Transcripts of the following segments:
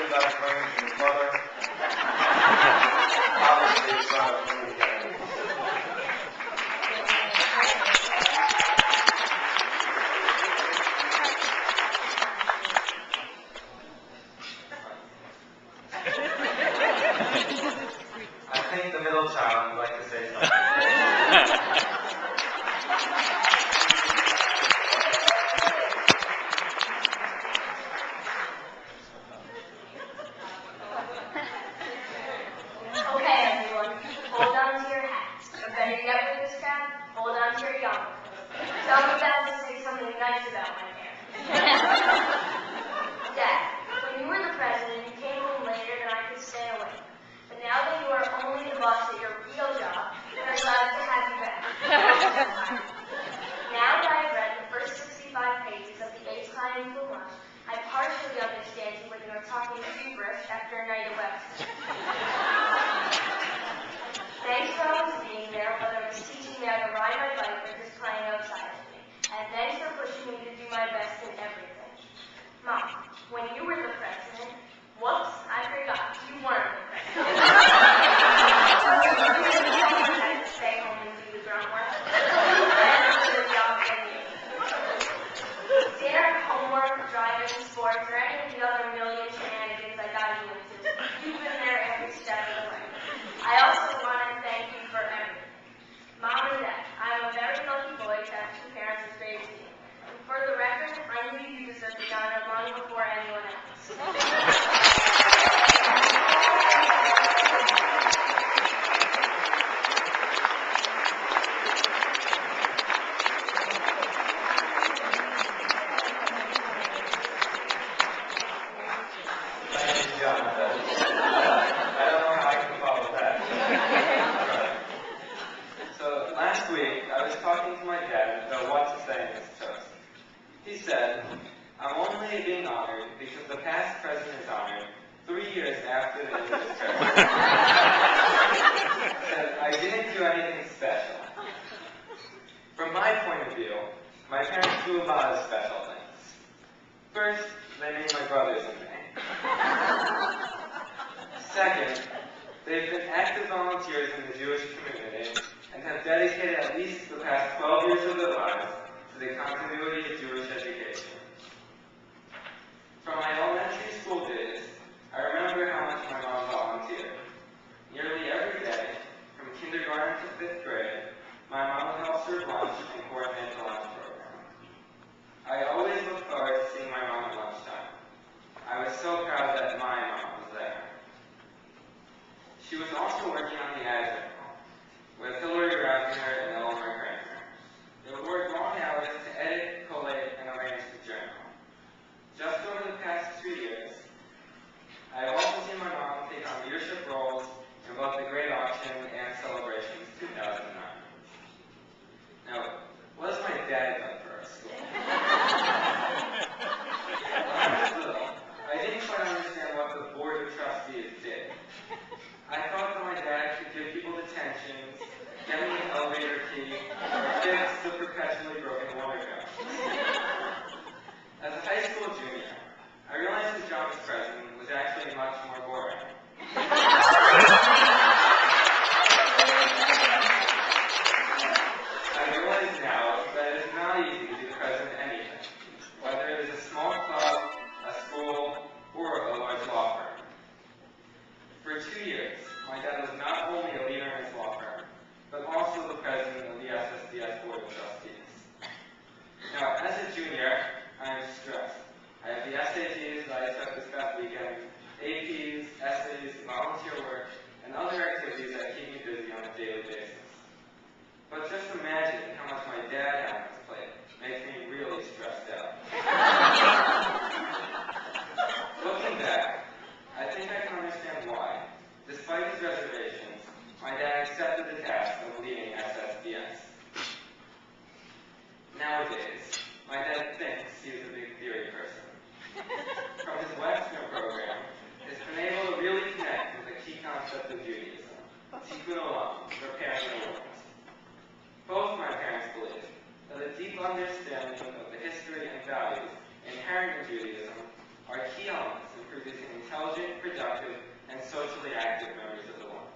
really got acquainted with his mother. Obviously, son of Louis Kennedy. I think the middle child would like to say something. Okay, everyone, hold on to your hats. Or better yet with this crowd, hold on to your yarmulkes. So I'm about to say something nice about my parents. Dad, when you were the president, you came home later than I could stay awake. But now that you are only the boss at your real job, I'm glad to have you back. Now that I've read the first 65 pages of the Einstein Dilemma, I partially understand you when you are talking gibberish after a night of Webster. Thanks for always being there, whether it was teaching me how to ride my bike or just playing outside with me. And thanks for pushing me to do my best in everything. Mom, when you were the president, whoops, I forgot, you weren't the president. You had to stay home and do the grunt work. Dinner, homework, driving, sports, or any of the other million shenanigans I got you into, you've been there every step of the way. I also want to thank you for everything. Mom and Dad, I'm a very lucky boy to have two parents as great as you. And for the record, I knew you deserved the honor long before anyone else. Thank you, Jonathan. I don't know how I can follow that. So last week, I was talking to my dad about what to say in this toast. He said, I'm only being honored because the past president is honored 3 years after the end of his term. Said, I didn't do anything special. From my point of view, my parents do a lot of special things. First, they made my brothers and me. Second, they've been active volunteers in the Jewish community and have dedicated at least the past 12 years of their lives to the continuity of Jewish education. From my elementary school days, I remember how much my mom volunteered. Nearly every day, from kindergarten to 5th grade, my mom would help serve lunch and coordinate the lunch program. I always looked forward to seeing my mom at lunchtime. I was so proud that my mom was there. She was also working on the ad journal with Hillary Raffner and Eleanor Kramer. They would work long hours to edit, collate, and arrange the journal. Just over the past 2 years, I have also seen my mom take on leadership roles in both the Great Auction and Celebrations 2009. Now, what has my dad done for our school? When I was little, I didn't quite understand what the Board of Trustees did. I thought that my dad could give people detentions, get me an elevator key, or fix the perpetually broken water fountain. As a high school junior, I realized his job as president was actually much more boring. I realize now that it is not easy to be the president of anything, whether it is a small club, a school, or a large law firm. For 2 years, my dad was not only a leader in his law firm, but also the president of the SSDS Board of Trustees. Now, as a junior, I am stressed. I have the SATs that I took this past weekend, APs, essays, volunteer work, and other activities that keep me busy on a daily basis. But just imagine how much my dad had on his plate makes me really stressed out. Looking back, I think I can understand why, despite his reservations, my dad accepted the task of leading SSDS. Nowadays, my dad thinks he is a big theory person. From his Webster program, he's been able to really connect with the key concept of Judaism, tikkun olam, repairing the world. Both my parents believe that a deep understanding of the history and values inherent in Judaism are key elements in producing intelligent, productive, and socially active members of the world.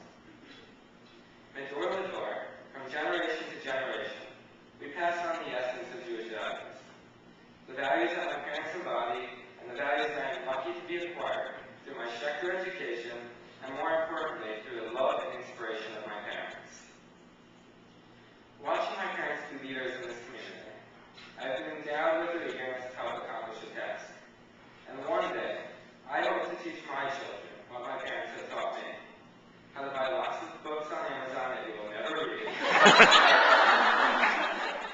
From door to door, from generation to generation, we pass on the essence of Jewish values. The values that my parents embodied, and the values that I am lucky to be acquired through my Schechter education, and more importantly, through the love and inspiration of my parents. Watching my parents be leaders in this community, I have been endowed with the eagerness to help accomplish a task. And one day, I hope to teach my children what my parents have taught me. How to buy lots of books on Amazon that you will never read.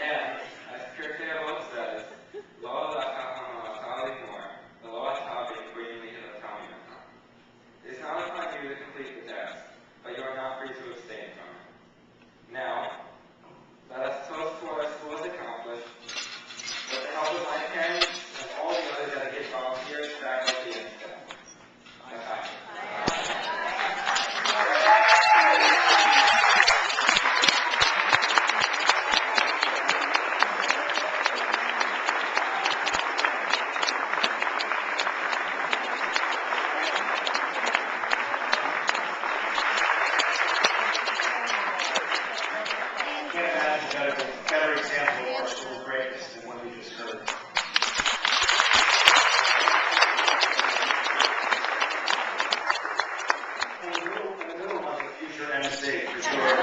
And, as Kirke says, Lo la'acham la'atali more, the law tabi greenly hilatami. It is not upon you to complete the task, but you are not free to abstain from it. Now, let us toast to what our school has accomplished, with the help of my parents and all the other dedicated volunteers, faculty, and staff. Better example of our school greatness than one we just heard. And the middle one's the future MC, for sure.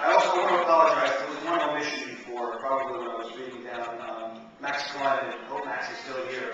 I also want to apologize. There was one omission before, probably when I was reading down Max Klein, and hope Max is still here.